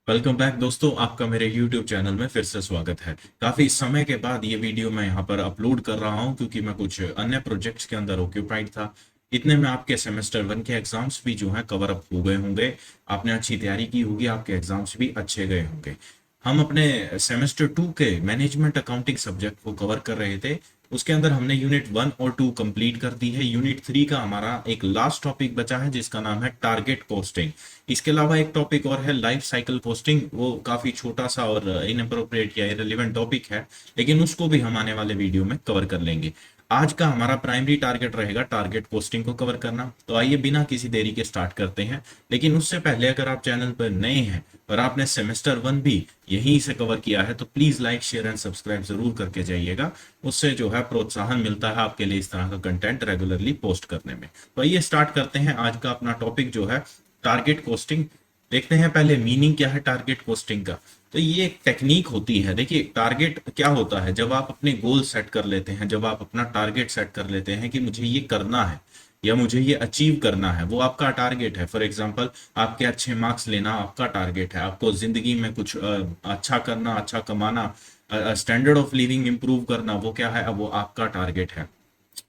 Welcome back दोस्तों, आपका मेरे YouTube चैनल में फिर से स्वागत है। काफी समय के बाद ये वीडियो मैं यहाँ पर अपलोड कर रहा हूँ क्योंकि मैं कुछ अन्य प्रोजेक्ट्स के अंदर ऑक्यूपाइड था। इतने में आपके सेमेस्टर 1 के एग्जाम्स भी जो हैं कवर अप हो गए होंगे। आपने अच्छी तैयारी की होगी, आपके एग्जाम्स भी अच्छे गए होंगे। हम अपने सेमेस्टर 2 के मैनेजमेंट अकाउंटिंग सब्जेक्ट को कवर कर रहे थे। उसके अंदर हमने यूनिट 1 और 2 कंप्लीट कर दी है। यूनिट 3 का हमारा एक लास्ट टॉपिक बचा है जिसका नाम है टारगेट कॉस्टिंग। इसके अलावा एक टॉपिक और है लाइफ साइकिल कॉस्टिंग। वो काफी छोटा सा और इनअप्रोप्रिएट या इरेलीवेंट टॉपिक है, लेकिन उसको भी हम आने वाले वीडियो में कवर कर लेंगे। आज का हमारा प्राइमरी टारगेट रहेगा टारगेट पोस्टिंग को कवर करना। तो आइए बिना किसी देरी के स्टार्ट करते हैं। लेकिन उससे पहले अगर आप चैनल पर नए हैं और आपने सेमेस्टर 1 भी यहीं से कवर किया है तो please like share and subscribe जरूर करके जाइएगा। उससे जो है प्रोत्साहन मिलता है आपके लिए इस तरह का कंटेंट रेगुलरली पोस्ट करने में। तो आइए स्टार्ट करते हैं आज का अपना टॉपिक जो है टारगेट कोस्टिंग। देखते हैं पहले मीनिंग क्या है टारगेट कोस्टिंग का। तो ये एक टेक्निक होती है। देखिए, टारगेट क्या होता है? जब आप अपने गोल सेट कर लेते हैं, जब आप अपना टारगेट सेट कर लेते हैं कि मुझे ये करना है या मुझे ये अचीव करना है, वो आपका टारगेट है। फॉर एग्जांपल, आपके अच्छे मार्क्स लेना आपका टारगेट है। आपको जिंदगी में कुछ अच्छा करना, अच्छा कमाना, स्टैंडर्ड ऑफ लिविंग इंप्रूव करना, वो क्या है? अब वो आपका टारगेट है।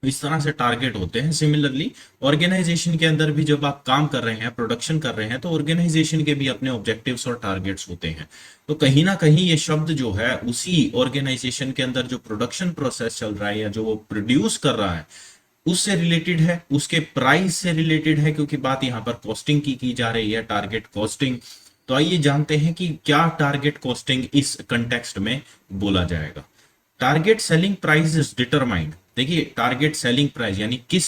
इस तरह से टारगेट होते हैं। सिमिलरली ऑर्गेनाइजेशन के अंदर भी जब आप काम कर रहे हैं, प्रोडक्शन कर रहे हैं, तो ऑर्गेनाइजेशन के भी अपने ऑब्जेक्टिव्स और टारगेट्स होते हैं। तो कहीं ना कहीं ये शब्द जो है उसी ऑर्गेनाइजेशन के अंदर जो प्रोडक्शन प्रोसेस चल रहा है या जो वो प्रोड्यूस कर रहा है उससे रिलेटेड है, उसके प्राइस से रिलेटेड है, क्योंकि बात यहाँ पर कॉस्टिंग की जा रही है, टारगेट कॉस्टिंग। तो आइए जानते हैं कि क्या टारगेट कॉस्टिंग इस कंटेक्स्ट में बोला जाएगा। Target selling price is determined. देखिए, टारगेट सेलिंग प्राइस यानी किस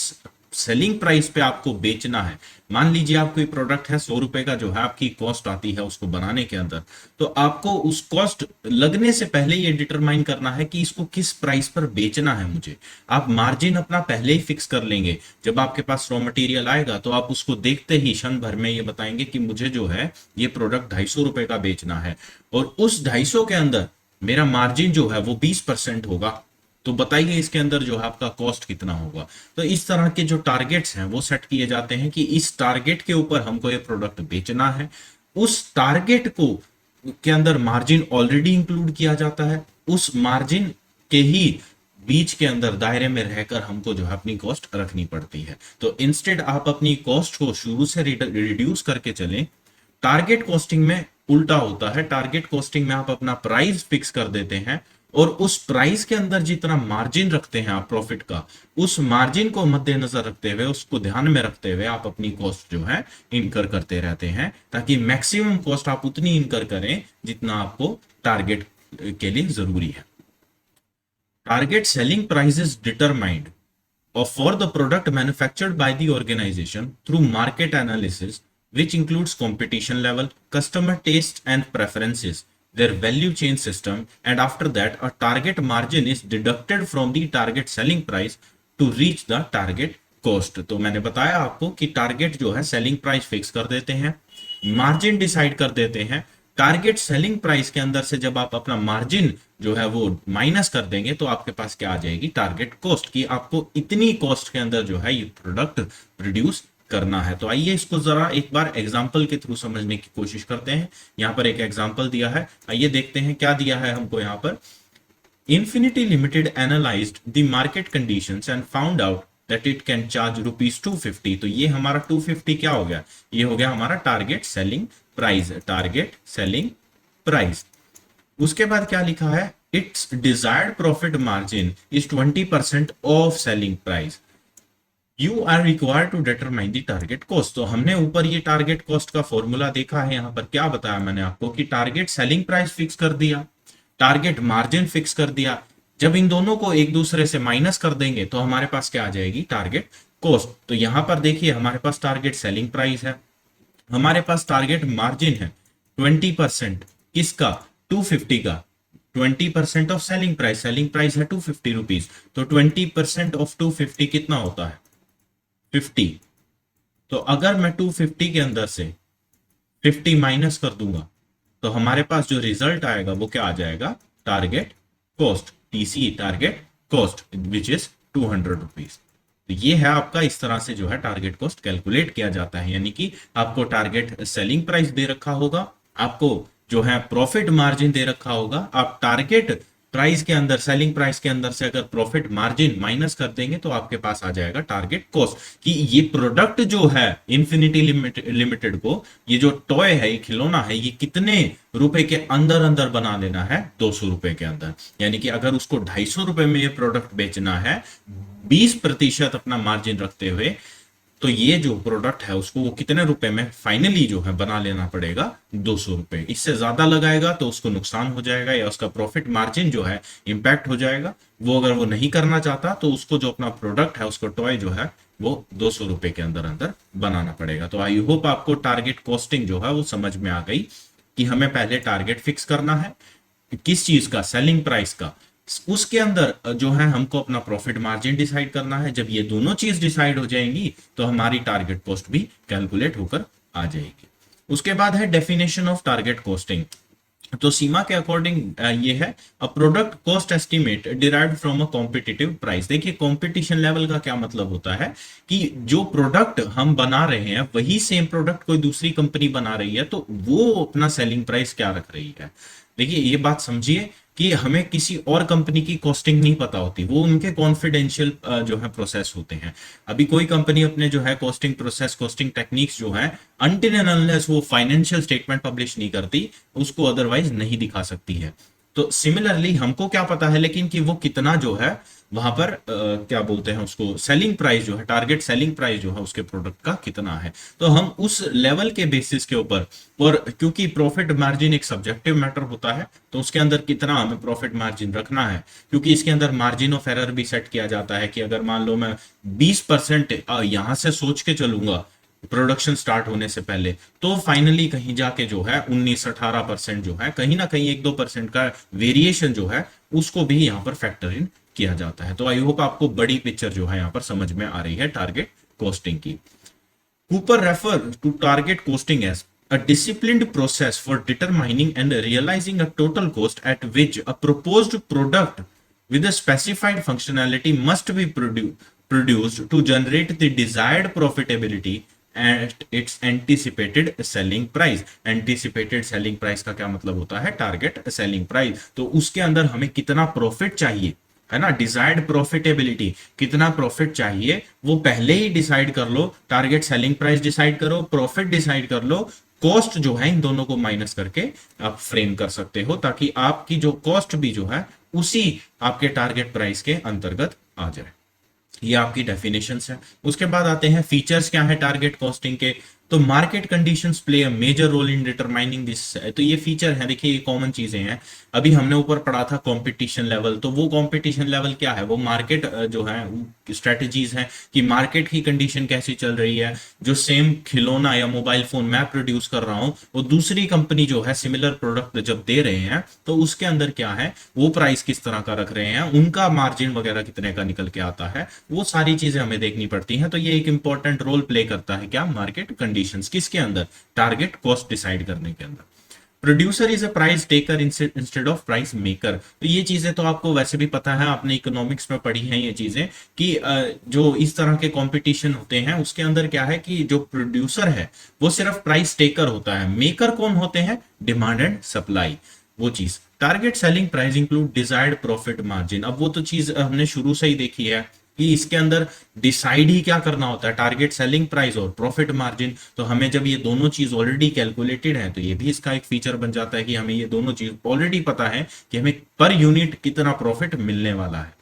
सेलिंग प्राइस पे आपको बेचना है। मान लीजिए आप कोई प्रोडक्ट है, 100 रुपए का जो है आपकी कॉस्ट आती है उसको बनाने के अंदर, तो आपको उस कॉस्ट लगने से पहले ये डिटरमाइन करना है कि इसको किस प्राइस पर बेचना है मुझे। आप मार्जिन अपना पहले ही फिक्स कर लेंगे। जब आपके पास रॉ मटेरियल आएगा तो आप उसको देखते ही क्षण भर में ये बताएंगे कि मुझे जो है ये प्रोडक्ट 250 रुपए का बेचना है और उस 250 के अंदर मेरा मार्जिन जो है वो 20% होगा। तो बताइए इसके अंदर जो है आपका कॉस्ट कितना होगा। तो इस तरह के जो टारगेट्स हैं वो सेट किए जाते हैं कि इस टारगेट के ऊपर हमको ये प्रोडक्ट बेचना है। उस टारगेट को के अंदर मार्जिन ऑलरेडी इंक्लूड किया जाता है। उस मार्जिन के ही बीच के अंदर दायरे में रहकर हमको जो है अपनी कॉस्ट रखनी पड़ती है। तो इंस्टेड आप अपनी कॉस्ट को शुरू से रिड्यूस करके चलें। टारगेट कॉस्टिंग में उल्टा होता है। टारगेट कॉस्टिंग में आप अपना प्राइस फिक्स कर देते हैं और उस प्राइस के अंदर जितना मार्जिन रखते हैं आप प्रॉफिट का, उस मार्जिन को मद्देनजर रखते हुए, उसको ध्यान में रखते हुए आप अपनी कॉस्ट जो है इनकर करते रहते हैं, ताकि मैक्सिमम कॉस्ट आप उतनी इनकर करें जितना आपको टारगेट के लिए जरूरी है। Target selling price is determined or for the product manufactured by the organization through market analysis, which includes competition level, customer taste and preferences, their value chain system, and after that a target margin is deducted from the target selling price to reach the target cost। तो मैंने बताया आपको कि target जो है selling price fix कर देते हैं, मार्जिन डिसाइड कर देते हैं। टारगेट सेलिंग प्राइस के अंदर से जब आप अपना मार्जिन जो है वो माइनस कर देंगे तो आपके पास क्या आ जाएगी? टारगेट कॉस्ट की। आपको इतनी कॉस्ट के अंदर जो है ये प्रोडक्ट प्रोड्यूस करना है। तो आइए इसको जरा एक बार एग्जांपल के थ्रू समझने की कोशिश करते हैं। यहाँ पर एक एग्जांपल दिया है, आइए देखते हैं क्या दिया है हमको यहाँ पर। Infinity Limited analyzed the market conditions and found out that it can charge rupees 250। तो ये हमारा 250 क्या हो गया? ये हो गया हमारा target selling price. Target selling price. उसके बाद क्या लिखा है? Its desired profit margin is 20% of selling price. You are required to determine the target cost. तो हमने ऊपर ये टारगेट कॉस्ट का फॉर्मूला देखा है। यहाँ पर क्या बताया मैंने आपको कि टारगेट सेलिंग प्राइस फिक्स कर दिया, टारगेट मार्जिन फिक्स कर दिया। जब इन दोनों को एक दूसरे से माइनस कर देंगे तो हमारे पास क्या आ जाएगी? Target cost. तो यहां पर देखिए हमारे पास टारगेट सेलिंग प्राइस है, हमारे पास टारगेट मार्जिन है 20%। किसका? 250 का। 20% of selling price, selling price है 250 रुपीज, तो 20% ऑफ 250 कितना होता है? 50। तो अगर मैं 250 के अंदर से 50 माइनस कर दूंगा तो हमारे पास जो रिजल्ट आएगा वो क्या आ जाएगा? Target cost, TC, target cost, which is 200 rupees. तो ये है आपका, इस तरह से जो है टारगेट कॉस्ट कैलकुलेट किया जाता है। यानी कि आपको टारगेट सेलिंग प्राइस दे रखा होगा, आपको जो है प्रॉफिट मार्जिन दे रखा होगा, आप टारगेट प्राइस के अंदर, सेलिंग प्राइस के अंदर से अगर प्रॉफिट मार्जिन माइनस कर देंगे तो आपके पास आ जाएगा टारगेट कॉस्ट, कि ये प्रोडक्ट जो है इन्फिनिटी लिमिटेड को, ये जो टॉय है, ये खिलौना है, ये कितने रुपए के अंदर अंदर बना लेना है, 200 रुपए के अंदर। यानी कि अगर उसको 250 रुपए में ये प्रोडक्ट बेचना है 20% अपना मार्जिन रखते हुए, तो ये जो प्रोडक्ट है उसको वो कितने रुपए में फाइनली जो है बना लेना पड़ेगा, 200 रुपए। इससे ज्यादा लगाएगा तो उसको नुकसान हो जाएगा या उसका प्रॉफिट मार्जिन जो है इंपैक्ट हो जाएगा। वो अगर वो नहीं करना चाहता तो उसको जो अपना प्रोडक्ट है, उसको टॉय जो है वो 200 रुपए के अंदर अंदर बनाना पड़ेगा। तो आई होप आपको टारगेट कॉस्टिंग जो है वो समझ में आ गई, कि हमें पहले टारगेट फिक्स करना है किस चीज का, सेलिंग प्राइस का, उसके अंदर जो है हमको अपना प्रॉफिट मार्जिन डिसाइड करना है। जब ये दोनों चीज डिसाइड हो जाएंगी तो हमारी टारगेट कॉस्ट भी कैलकुलेट होकर आ जाएगी। उसके बाद है डेफिनेशन ऑफ टारगेट कॉस्टिंग। तो सीमा के अकॉर्डिंग ये है, a product cost estimate derived from a competitive price. देखिए कॉम्पिटिशन लेवल का क्या मतलब होता है, कि जो प्रोडक्ट हम बना रहे हैं वही सेम प्रोडक्ट कोई दूसरी कंपनी बना रही है, तो वो अपना सेलिंग प्राइस क्या रख रही है। देखिए ये बात समझिए कि हमें किसी और कंपनी की कॉस्टिंग नहीं पता होती, वो उनके कॉन्फिडेंशियल जो है प्रोसेस होते हैं। अभी कोई कंपनी अपने जो है कॉस्टिंग प्रोसेस, कॉस्टिंग टेक्निक्स जो है, अनटिल एंड अनलेस वो फाइनेंशियल स्टेटमेंट पब्लिश नहीं करती, उसको अदरवाइज नहीं दिखा सकती है। तो सिमिलरली हमको क्या पता है लेकिन, कि वो कितना जो है वहां पर क्या बोलते हैं उसको, सेलिंग प्राइस जो है, टारगेट सेलिंग प्राइस जो है उसके प्रोडक्ट का कितना है। तो हम उस लेवल के बेसिस के ऊपर, और क्योंकि प्रॉफिट मार्जिन एक सब्जेक्टिव मैटर होता है, तो उसके अंदर कितना हमें प्रॉफिट मार्जिन रखना है, क्योंकि इसके अंदर मार्जिन ऑफ एरर भी सेट किया जाता है, कि अगर मान लो मैं 20% यहां से सोच के चलूंगा प्रोडक्शन स्टार्ट होने से पहले, तो फाइनली कहीं जाके जो है 19-18% जो है, कहीं ना कहीं 1-2% का वेरिएशन जो है उसको भी यहाँ पर फैक्टर इन किया जाता है। तो आई होप आपको बड़ी पिक्चर जो है यहाँ पर समझ में आ रही है टारगेट कॉस्टिंग की। Cooper refer to target costing as a disciplined process for determining and realizing a total cost at which a proposed product with a specified functionality must be produced to generate the desired profitability at its anticipated selling price। anticipated selling price का क्या मतलब होता है, target selling price. तो उसके अंदर हमें कितना प्रॉफिट चाहिए, है ना, डिजायर्ड प्रॉफिटेबिलिटी, कितना प्रॉफिट चाहिए वो पहले ही डिसाइड कर लो। टारगेट सेलिंग प्राइस डिसाइड करो, प्रॉफिट डिसाइड कर लो, कॉस्ट जो है इन दोनों को माइनस करके आप फ्रेम कर सकते हो, ताकि आपकी जो कॉस्ट भी जो है उसी आपके टारगेट प्राइस के अंतर्गत आ जाए। ये आपकी डेफिनेशंस है। उसके बाद आते हैं फीचर्स क्या है टारगेट कॉस्टिंग के। तो market conditions play a major role in determining this. तो ये फीचर है, देखिए ये कॉमन चीजें हैं। अभी हमने ऊपर पढ़ा था कंपटीशन लेवल, तो वो कंपटीशन लेवल क्या है, वो मार्केट जो है स्ट्रेटजीज हैं, कि मार्केट की कंडीशन कैसी चल रही है। जो सेम खिलौना या मोबाइल फोन मैं प्रोड्यूस कर रहा हूं, वो दूसरी कंपनी जो है सिमिलर प्रोडक्ट जब दे रहे हैं, तो उसके अंदर क्या है, वो प्राइस किस तरह का रख रहे हैं, उनका मार्जिन वगैरह कितने का निकल के आता है, वो सारी चीजें हमें देखनी पड़ती हैं। तो ये एक इंपॉर्टेंट रोल प्ले करता है क्या, मार्केट कंडीशंस किसके अंदर, टारगेट कॉस्ट डिसाइड करने के अंदर। Producer is a price taker instead of price maker. तो ये चीजें तो आपको वैसे भी पता है, आपने इकोनॉमिक्स में पढ़ी हैं ये चीजें, कि जो इस तरह के कंपटीशन होते हैं उसके अंदर क्या है, कि जो प्रोड्यूसर है वो सिर्फ प्राइस टेकर होता है, मेकर कौन होते हैं, डिमांड एंड सप्लाई, वो चीज। Target selling price include desired profit margin. अब वो तो चीज हमने शुरू से ही देखी है, कि इसके अंदर डिसाइड ही क्या करना होता है, टारगेट सेलिंग प्राइस और प्रॉफिट मार्जिन। तो हमें जब ये दोनों चीज ऑलरेडी कैलकुलेटेड है, तो ये भी इसका एक फीचर बन जाता है, कि हमें ये दोनों चीज ऑलरेडी पता है कि हमें पर यूनिट कितना प्रॉफिट मिलने वाला है।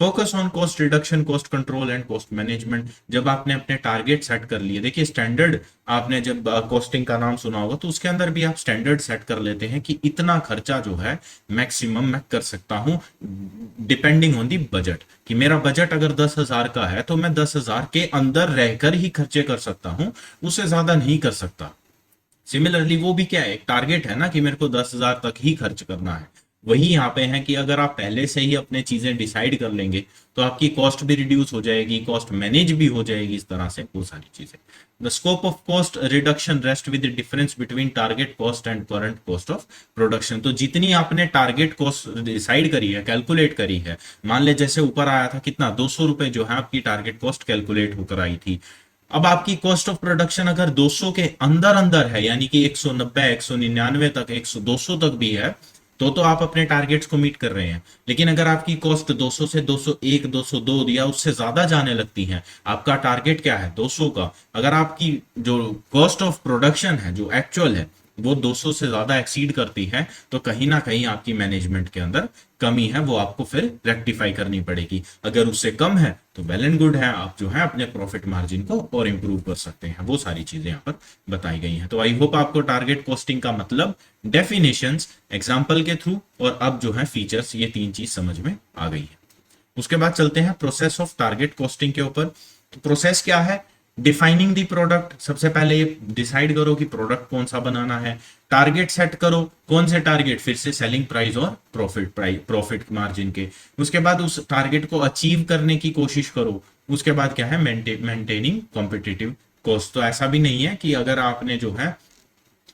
Focus on cost reduction, cost control and cost management. जब आपने अपने टारगेट सेट कर लिए, देखिए स्टैंडर्ड, आपने जब कॉस्टिंग का नाम सुना होगा तो उसके अंदर भी आप स्टैंडर्ड सेट कर लेते हैं, कि इतना खर्चा जो है मैक्सिमम मैं कर सकता हूं डिपेंडिंग ऑन दी बजट। कि मेरा बजट अगर 10,000 का है तो मैं 10,000 के अंदर रहकर ही खर्चे कर सकता हूं, उससे ज्यादा नहीं कर सकता। सिमिलरली वो भी क्या है, एक टारगेट है ना, कि मेरे को 10,000 तक ही खर्च करना है। वही यहाँ पे है कि अगर आप पहले से ही अपने चीजें डिसाइड कर लेंगे तो आपकी कॉस्ट भी रिड्यूस हो जाएगी, कॉस्ट मैनेज भी हो जाएगी, इस तरह से वो सारी चीजें। The scope of cost reduction rest with the difference between target cost and current cost of production. तो जितनी आपने टारगेट कॉस्ट डिसाइड करी है, कैलकुलेट करी है, मान ले जैसे ऊपर आया था कितना, 200 रुपए जो है आपकी टारगेट कॉस्ट कैलकुलेट होकर आई थी, अब आपकी कॉस्ट ऑफ प्रोडक्शन अगर 200 के अंदर अंदर है, यानी कि 190, 199 तक, 100, 200 तक भी है, तो आप अपने टारगेट्स को मीट कर रहे हैं। लेकिन अगर आपकी कॉस्ट 200 से 201, 202 या उससे ज्यादा जाने लगती है, आपका टारगेट क्या है 200 का, अगर आपकी जो कॉस्ट ऑफ प्रोडक्शन है, जो एक्चुअल है, वो 200 से ज्यादा एक्सीड करती है, तो कहीं ना कहीं आपकी मैनेजमेंट के अंदर कमी है, वो आपको फिर रेक्टिफाई करनी पड़ेगी। अगर उससे कम है तो वेल एंड गुड है, आप जो है अपने प्रॉफिट मार्जिन को और इंप्रूव कर सकते हैं। वो सारी चीजें यहाँ पर बताई गई हैं। तो आई होप आपको टारगेट कॉस्टिंग का मतलब, डेफिनेशंस, एग्जांपल के थ्रू और अब जो है फीचर्स, ये तीन चीज समझ में आ गई है। उसके बाद चलते हैं प्रोसेस ऑफ टारगेट कॉस्टिंग के ऊपर। तो प्रोसेस क्या है? डिफाइनिंग दी प्रोडक्ट, सबसे पहले ये डिसाइड करो कि प्रोडक्ट कौन सा बनाना है। टारगेट सेट करो, कौन से टारगेट? फिर से सेलिंग प्राइस और प्रॉफिट मार्जिन के। उसके बाद उस टारगेट को अचीव करने की कोशिश करो। उसके बाद क्या है? Maintaining competitive cost. तो ऐसा भी नहीं है कि अगर आपने जो है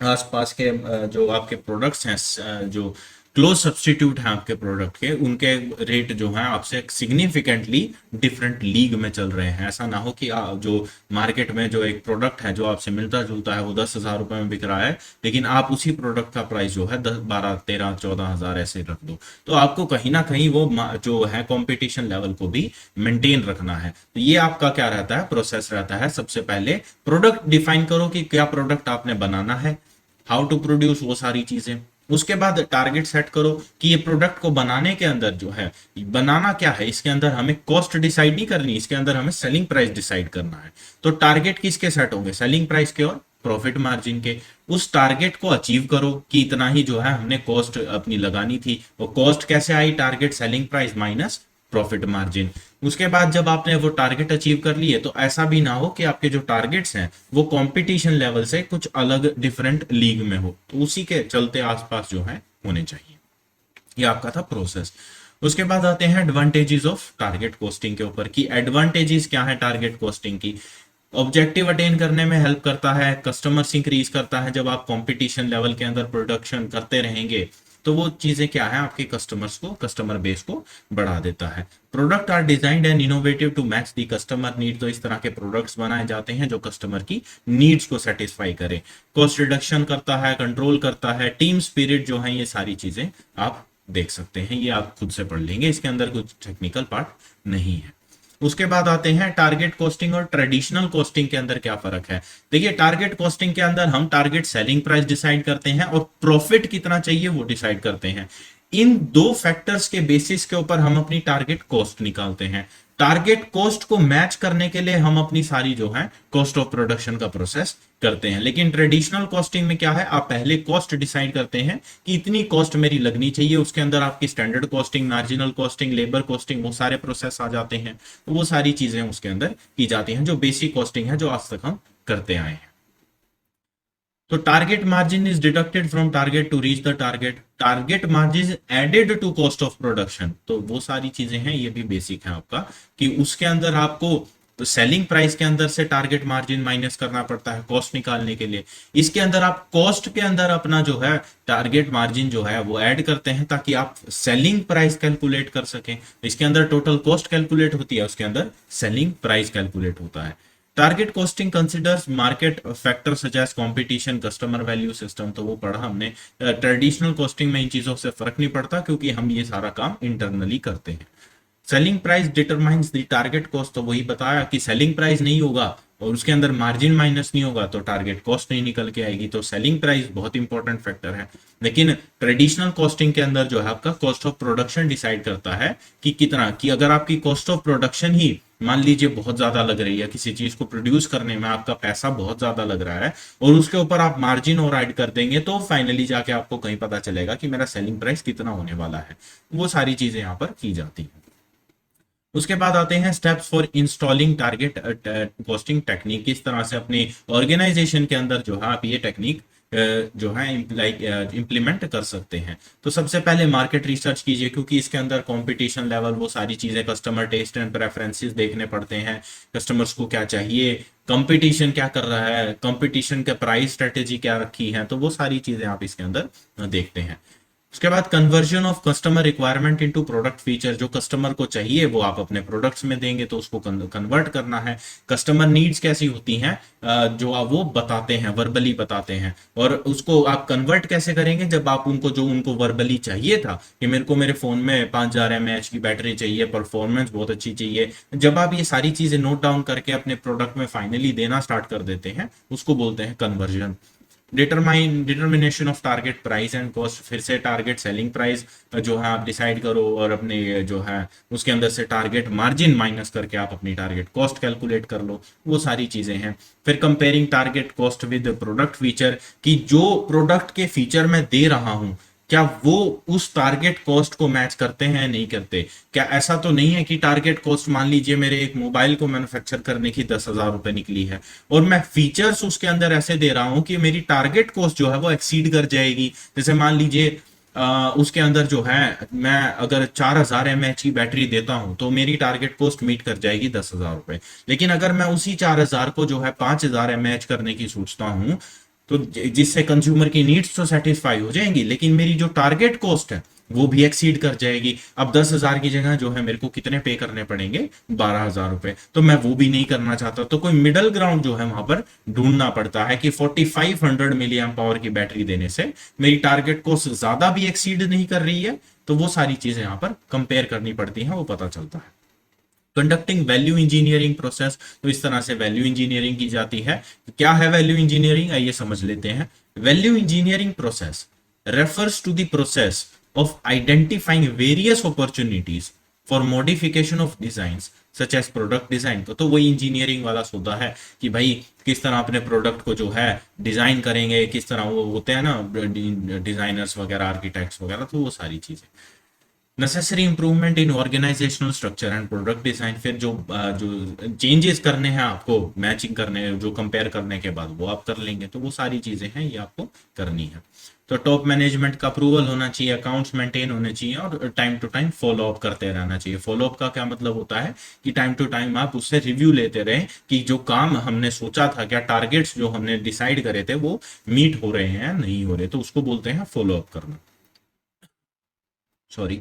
आसपास के जो आपके प्रोडक्ट्स हैं, जो क्लोज सब्सटीट्यूट हैं आपके प्रोडक्ट के, उनके रेट जो है आपसे सिग्निफिकेंटली डिफरेंट लीग में चल रहे हैं। ऐसा ना हो कि जो मार्केट में जो एक प्रोडक्ट है जो आपसे मिलता जुलता है, वो 10,000 रुपए में बिक रहा है, लेकिन आप उसी प्रोडक्ट का प्राइस जो है 10, 12, 13, 14,000 ऐसे रख दो, तो आपको कहीं ना कहीं वो जो है कॉम्पिटिशन लेवल को भी मेंटेन रखना है। तो ये आपका क्या रहता है? प्रोसेस रहता है। सबसे पहले प्रोडक्ट डिफाइन करो कि क्या प्रोडक्ट आपने बनाना है, हाउ टू प्रोड्यूस, वो सारी चीजें। उसके बाद टारगेट सेट करो कि ये प्रोडक्ट को बनाने के अंदर जो है, बनाना क्या है, इसके अंदर हमें कॉस्ट डिसाइड नहीं करनी, इसके अंदर हमें सेलिंग प्राइस डिसाइड करना है। तो टारगेट किसके सेट होंगे? सेलिंग प्राइस के और प्रॉफिट मार्जिन के। उस टारगेट को अचीव करो कि इतना ही जो है हमने कॉस्ट अपनी लगानी थी। वो कॉस्ट कैसे आई? Target selling price minus profit margin. उसके बाद जब आपने वो टारगेट अचीव कर लिए, तो ऐसा भी ना हो कि आपके जो टारगेट्स हैं वो कंपटीशन लेवल से कुछ अलग डिफरेंट लीग में हो, तो उसी के चलते आसपास जो है होने चाहिए। ये आपका था प्रोसेस। उसके बाद आते हैं एडवांटेजेस ऑफ टारगेट कॉस्टिंग के ऊपर कि एडवांटेजेस क्या है टारगेट कॉस्टिंग की। ऑब्जेक्टिव अटेन करने में हेल्प करता है, कस्टमर्स इंक्रीज करता है। जब आप कंपटीशन लेवल के अंदर प्रोडक्शन करते रहेंगे, तो वो चीजें क्या है, आपके कस्टमर्स को, कस्टमर बेस को बढ़ा देता है। Product are designed and innovative to match the customer need. तो इस तरह के प्रोडक्ट्स बनाए जाते हैं जो कस्टमर की नीड्स को सेटिस्फाई करे। कॉस्ट रिडक्शन करता है, कंट्रोल करता है, टीम स्पिरिट जो है, ये सारी चीजें आप देख सकते हैं। ये आप खुद से पढ़ लेंगे, इसके अंदर कुछ टेक्निकल पार्ट नहीं है। उसके बाद आते हैं टारगेट कॉस्टिंग और ट्रेडिशनल कॉस्टिंग के अंदर क्या फर्क है। देखिए, टारगेट कॉस्टिंग के अंदर हम टारगेट सेलिंग प्राइस डिसाइड करते हैं और प्रॉफिट कितना चाहिए वो डिसाइड करते हैं। इन दो फैक्टर्स के बेसिस के ऊपर हम अपनी टारगेट कॉस्ट निकालते हैं। टारगेट कॉस्ट को मैच करने के लिए हम अपनी सारी जो है कॉस्ट ऑफ प्रोडक्शन का प्रोसेस करते हैं। लेकिन ट्रेडिशनल कॉस्टिंग में क्या है, आप पहले कॉस्ट डिसाइड करते हैं कि इतनी कॉस्ट मेरी लगनी चाहिए। उसके अंदर आपकी standard costing, marginal costing, labour costing, वो सारे प्रोसेस आ जाते हैं। तो वो सारी चीजें उसके अंदर की जाती हैं, जो बेसिक कॉस्टिंग है, जो आज तक हम करते आए हैं। तो target margin is deducted from target to reach the target. Target margin added to cost of production. तो वो सारी चीजें हैं, ये भी बेसिक है आपका, कि उसके अंदर आपको सेलिंग प्राइस के अंदर से टारगेट मार्जिन माइनस करना पड़ता है कॉस्ट निकालने के लिए। इसके अंदर आप कॉस्ट के अंदर अपना जो है टारगेट मार्जिन जो है वो ऐड करते हैं, ताकि आप सेलिंग प्राइस कैलकुलेट कर सकें। इसके अंदर टोटल कॉस्ट कैलकुलेट होती है, उसके अंदर सेलिंग प्राइस कैलकुलेट होता है। Target costing considers market factor such as competition, customer value system. तो वो पढ़ा हमने। ट्रेडिशनल कॉस्टिंग में इन चीजों से फर्क नहीं पड़ता, क्योंकि हम ये सारा काम इंटरनली करते हैं। Selling price determines the target cost. तो वही बताया कि सेलिंग प्राइस नहीं होगा और उसके अंदर मार्जिन माइनस नहीं होगा तो टारगेट कॉस्ट नहीं निकल के आएगी। तो सेलिंग प्राइस बहुत इंपॉर्टेंट फैक्टर है। लेकिन ट्रेडिशनल कॉस्टिंग के अंदर जो है आपका कॉस्ट ऑफ प्रोडक्शन डिसाइड करता है कि कितना, कि अगर आपकी कॉस्ट ऑफ प्रोडक्शन ही मान लीजिए बहुत ज्यादा लग रही है, किसी चीज को प्रोड्यूस करने में आपका पैसा बहुत ज्यादा लग रहा है, और उसके ऊपर आप मार्जिन और ऐड कर देंगे, तो फाइनली जाके आपको कहीं पता चलेगा कि मेरा सेलिंग प्राइस कितना होने वाला है। वो सारी चीजें यहाँ पर की जाती हैं। उसके बाद आते हैं steps for installing target costing technique. किस तरह से अपनी ऑर्गेनाइजेशन के अंदर जो है आप ये टेक्निक जो है इम्प्लीमेंट कर सकते हैं। तो सबसे पहले मार्केट रिसर्च कीजिए, क्योंकि इसके अंदर कंपटीशन लेवल, वो सारी चीजें, कस्टमर टेस्ट एंड प्रेफरेंसेस देखने पड़ते हैं। कस्टमर्स को क्या चाहिए, कंपटीशन क्या कर रहा है, कंपटीशन के प्राइस स्ट्रेटेजी क्या रखी है, तो वो सारी चीजें आप इसके अंदर देखते हैं। उसके बाद conversion of customer requirement into product feature, जो कस्टमर को चाहिए वो आप अपने प्रोडक्ट्स में देंगे तो उसको कन्वर्ट करना है। कस्टमर नीड्स कैसी होती हैं, जो आप वो बताते हैं, वर्बली बताते हैं, और उसको आप कन्वर्ट कैसे करेंगे, जब आप उनको जो उनको वर्बली चाहिए था कि मेरे को मेरे फोन में 5000 mAh की बैटरी चाहिए, परफॉर्मेंस बहुत अच्छी चाहिए, जब आप ये सारी चीजें नोट डाउन करके अपने प्रोडक्ट में फाइनली देना स्टार्ट कर देते हैं, उसको बोलते हैं conversion. Determination of target price and cost, फिर से टारगेट सेलिंग प्राइस जो है आप डिसाइड करो, और अपने जो है उसके अंदर से टारगेट मार्जिन माइनस करके आप अपनी टारगेट कॉस्ट कैलकुलेट कर लो, वो सारी चीजें हैं। फिर comparing target cost with product feature, कि जो प्रोडक्ट के फीचर मैं दे रहा हूं क्या वो उस टारगेट कॉस्ट को मैच करते हैं नहीं करते। क्या ऐसा तो नहीं है कि टारगेट कॉस्ट, मान लीजिए मेरे एक मोबाइल को मैन्युफैक्चर करने की 10,000 रुपए निकली है, और मैं फीचर्स उसके अंदर ऐसे दे रहा हूं कि मेरी टारगेट कॉस्ट जो है वो एक्सीड कर जाएगी। जैसे मान लीजिए उसके अंदर जो है मैं अगर 4000 mAh की बैटरी देता हूं तो मेरी टारगेट कॉस्ट मीट कर जाएगी 10,000 रुपए। लेकिन अगर मैं उसी 4000 को जो है 5000 mAh करने की सोचता हूं, तो जिससे कंज्यूमर की नीड्स तो सेटिस्फाई हो जाएंगी, लेकिन मेरी जो टारगेट कॉस्ट है वो भी एक्सीड कर जाएगी। अब 10,000 की जगह जो है मेरे को कितने पे करने पड़ेंगे, 12,000 रुपए, तो मैं वो भी नहीं करना चाहता। तो कोई मिडल ग्राउंड जो है वहां पर ढूंढना पड़ता है कि 4500 mAh की बैटरी देने से मेरी टारगेट कॉस्ट ज्यादा भी एक्सीड नहीं कर रही है, तो वो सारी चीजें यहां पर कंपेयर करनी पड़ती हैं, वो पता चलता है। कंडक्टिंग वैल्यू इंजीनियरिंग प्रोसेस, तो इस तरह से वैल्यू इंजीनियरिंग की जाती है। क्या है वैल्यू इंजीनियरिंग, आइए समझ लेते हैं। Value engineering process refers to the process of identifying various opportunities for modification of designs such as product design। तो वही इंजीनियरिंग वाला सौदा है कि भाई किस तरह अपने प्रोडक्ट को जो है डिजाइन करेंगे, किस तरह वो होते हैं ना डिजाइनर्स वगैरह, आर्किटेक्ट्स वगैरह, तो वो सारी चीजें। Necessary improvement in organisational structure and product design, फिर जो चेंजेस करने हैं आपको, मैचिंग करने, जो कंपेयर करने के बाद वो आप कर लेंगे, तो वो सारी चीजें हैं ये आपको करनी है। तो टॉप मैनेजमेंट का अप्रूवल होना चाहिए, अकाउंट्स मेंटेन होने चाहिए, और time to time follow up करते रहना चाहिए। फॉलो अप का क्या मतलब होता है कि टाइम टू टाइम आप उससे रिव्यू लेते रहे कि जो काम हमने सोचा था, क्या टारगेट्स जो हमने डिसाइड करे थे वो मीट हो रहे हैं नहीं हो रहे, तो उसको बोलते हैं फॉलो अप करना। सॉरी।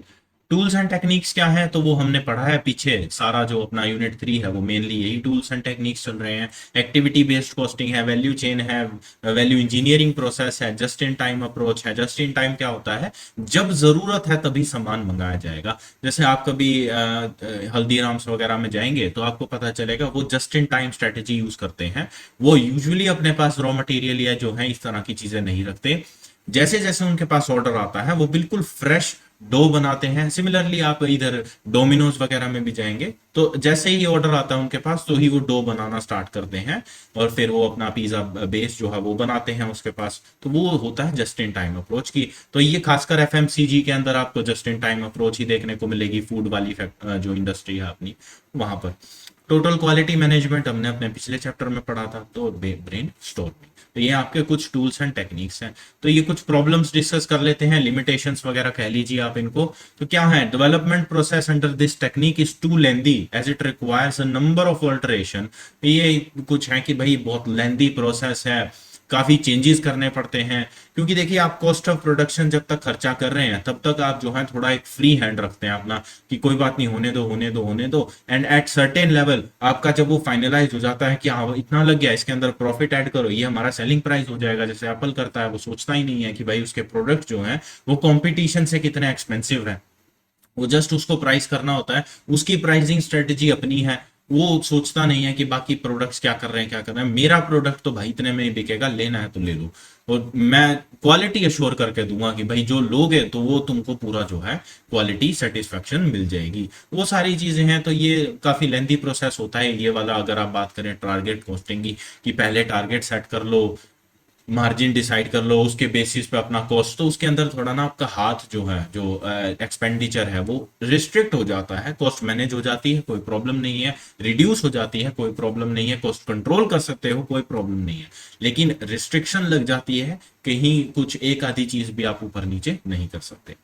टूल्स एंड टेक्निक्स क्या है, तो वो हमने पढ़ा है पीछे, सारा जो अपना यूनिट 3 है वो मेनली यही टूल्स एंड टेक्निक्स चल रहे हैं। एक्टिविटी बेस्ड कॉस्टिंग है, वैल्यू चेन है, वैल्यू इंजीनियरिंग प्रोसेस है, जस्ट इन टाइम अप्रोच है। जस्ट इन टाइम क्या होता है, जब जरूरत है तभी सामान मंगाया जाएगा। जैसे आप कभी हल्दीराम्स वगैरह में जाएंगे तो आपको पता चलेगा वो just in time strategy use करते हैं। वो यूजुअली अपने पास रॉ मटेरियल या जो है इस तरह की चीजें नहीं रखते। जैसे जैसे उनके पास ऑर्डर आता है वो बिल्कुल फ्रेश डो बनाते हैं। सिमिलरली आप इधर डोमिनोज वगैरह में भी जाएंगे तो जैसे ही ऑर्डर आता है उनके पास तो ही वो डो बनाना स्टार्ट करते हैं, और फिर वो अपना पिज्जा बेस जो है वो बनाते हैं उसके पास। तो वो होता है जस्ट इन टाइम अप्रोच की। तो ये खासकर एफएमसीजी के अंदर आपको जस्ट इन टाइम अप्रोच ही देखने को मिलेगी, फूड वाली जो इंडस्ट्री है अपनी वहां पर। टोटल क्वालिटी मैनेजमेंट हमने अपने पिछले चैप्टर में पढ़ा था। तो ब्रेन स्टॉर्मिंग, तो ये आपके कुछ टूल्स एंड टेक्निक्स हैं। तो ये कुछ प्रॉब्लम्स डिस्कस कर लेते हैं, लिमिटेशंस वगैरह कह लीजिए आप इनको। तो क्या है, development process under this technique is too lengthy as it requires a number of alteration. ये कुछ है कि भाई बहुत लेंदी प्रोसेस है, काफी चेंजेस करने पड़ते हैं, क्योंकि देखिए आप कॉस्ट ऑफ प्रोडक्शन जब तक खर्चा कर रहे हैं तब तक आप जो है थोड़ा एक फ्री हैंड रखते हैं अपना, कि कोई बात नहीं, होने दो होने दो होने दो। एंड एट सर्टेन लेवल आपका जब वो फाइनलाइज हो जाता है कि हाँ इतना लग गया, इसके अंदर प्रॉफिट ऐड करो, ये हमारा सेलिंग प्राइस हो जाएगा, जैसे एप्पल करता है, वो सोचता ही नहीं है कि भाई उसके प्रोडक्ट जो है वो कॉम्पिटिशन से कितने एक्सपेंसिव है, वो जस्ट उसको प्राइस करना होता है। उसकी प्राइसिंग स्ट्रेटेजी अपनी है, वो सोचता नहीं है कि बाकी प्रोडक्ट्स क्या कर रहे हैं क्या कर रहे हैं। मेरा प्रोडक्ट तो भाई इतने में ही बिकेगा, लेना है तो ले लो, और मैं क्वालिटी अश्योर करके दूंगा कि भाई जो लोगे तो वो तुमको पूरा जो है क्वालिटी सेटिस्फेक्शन मिल जाएगी। वो सारी चीजें हैं। तो ये काफी लेंथी प्रोसेस होता है ये वाला। अगर आप बात करें टारगेट कॉस्टिंग की, कि पहले टारगेट सेट कर लो, मार्जिन डिसाइड कर लो, उसके बेसिस पे अपना कॉस्ट, तो उसके अंदर थोड़ा ना आपका हाथ जो है, जो एक्सपेंडिचर है वो रिस्ट्रिक्ट हो जाता है। कॉस्ट मैनेज हो जाती है, कोई प्रॉब्लम नहीं है, रिड्यूस हो जाती है, कोई प्रॉब्लम नहीं है, कॉस्ट कंट्रोल कर सकते हो, कोई प्रॉब्लम नहीं है। लेकिन रिस्ट्रिक्शन लग जाती है, कहीं कुछ एक आधी चीज भी आप ऊपर नीचे नहीं कर सकते।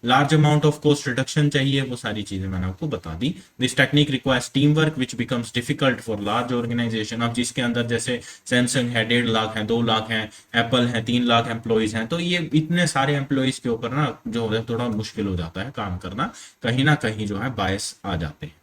Large amount of cost reduction चाहिए, वो सारी चीजें मैंने आपको बता दी। This technique requires team work which becomes difficult for large organization. अब जिसके अंदर जैसे सैमसंग है 1.5 लाख है, 2 लाख है, एप्पल है 3 लाख एम्प्लॉइज हैं, तो ये इतने सारे एम्प्लॉइज के ऊपर ना जो है थोड़ा मुश्किल हो जाता है काम करना, कहीं ना कहीं जो है बायस आ जाते हैं।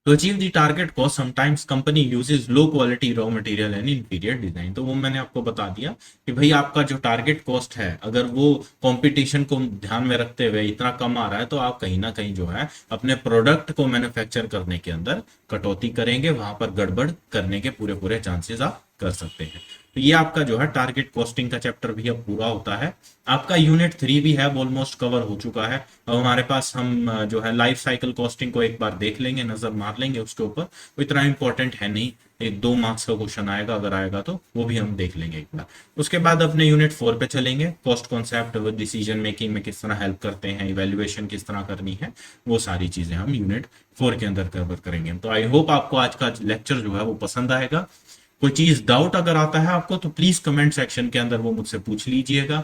To achieve the target cost, sometimes company uses low quality raw material and inferior design। तो वो मैंने आपको बता दिया कि भाई आपका जो टारगेट कॉस्ट है, अगर वो कंपटीशन को ध्यान में रखते हुए इतना कम आ रहा है, तो आप कहीं ना कहीं जो है अपने प्रोडक्ट को मैन्युफैक्चर करने के अंदर कटौती करेंगे, वहां पर गड़बड़ करने के पूरे पूरे चांसेस आप कर सकते हैं। तो ये आपका जो है टारगेट कॉस्टिंग का चैप्टर भी अब पूरा होता है। आपका यूनिट 3 भी है ऑलमोस्ट कवर हो चुका है। अब हमारे पास हम जो है लाइफ साइकिल कॉस्टिंग को एक बार देख लेंगे, नजर मार लेंगे उसके ऊपर, वो इतना इंपॉर्टेंट है नहीं, एक 2 मार्क्स का क्वेश्चन आएगा, अगर आएगा तो वो भी हम देख लेंगे एक बार। उसके बाद अपने यूनिट 4 पे चलेंगे। कॉस्ट कॉन्सेप्ट वो डिसीजन मेकिंग में किस तरह हेल्प करते हैं, इवेल्युएशन किस तरह करनी है, वो सारी चीजें हम यूनिट 4 के अंदर कवर करेंगे। तो आई होप आपको आज का लेक्चर जो है वो पसंद आएगा। कोई चीज डाउट अगर आता है आपको तो प्लीज कमेंट सेक्शन के अंदर वो मुझसे पूछ लीजिएगा।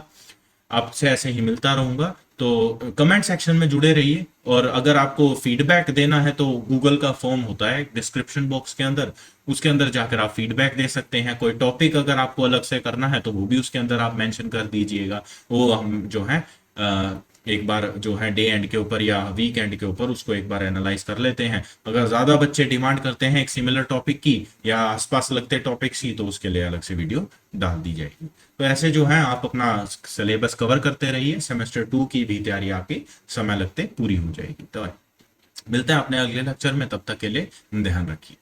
आपसे ऐसे ही मिलता रहूंगा, तो कमेंट सेक्शन में जुड़े रहिए। और अगर आपको फीडबैक देना है तो गूगल का फॉर्म होता है डिस्क्रिप्शन बॉक्स के अंदर, उसके अंदर जाकर आप फीडबैक दे सकते हैं। कोई टॉपिक अगर आपको अलग से करना है तो वो भी उसके अंदर आप मेंशन कर दीजिएगा, वो हम जो है एक बार जो है डे एंड के ऊपर या वीक एंड के ऊपर उसको एक बार एनालाइज कर लेते हैं। अगर ज्यादा बच्चे डिमांड करते हैं एक सिमिलर टॉपिक की या आसपास लगते टॉपिक्स की, तो उसके लिए अलग से वीडियो डाल दी जाएगी। तो ऐसे जो है आप अपना सिलेबस कवर करते रहिए, सेमेस्टर 2 की भी तैयारी आपकी समय लगते पूरी हो जाएगी। तो मिलते हैं अपने अगले लेक्चर में, तब तक के लिए ध्यान रखिए।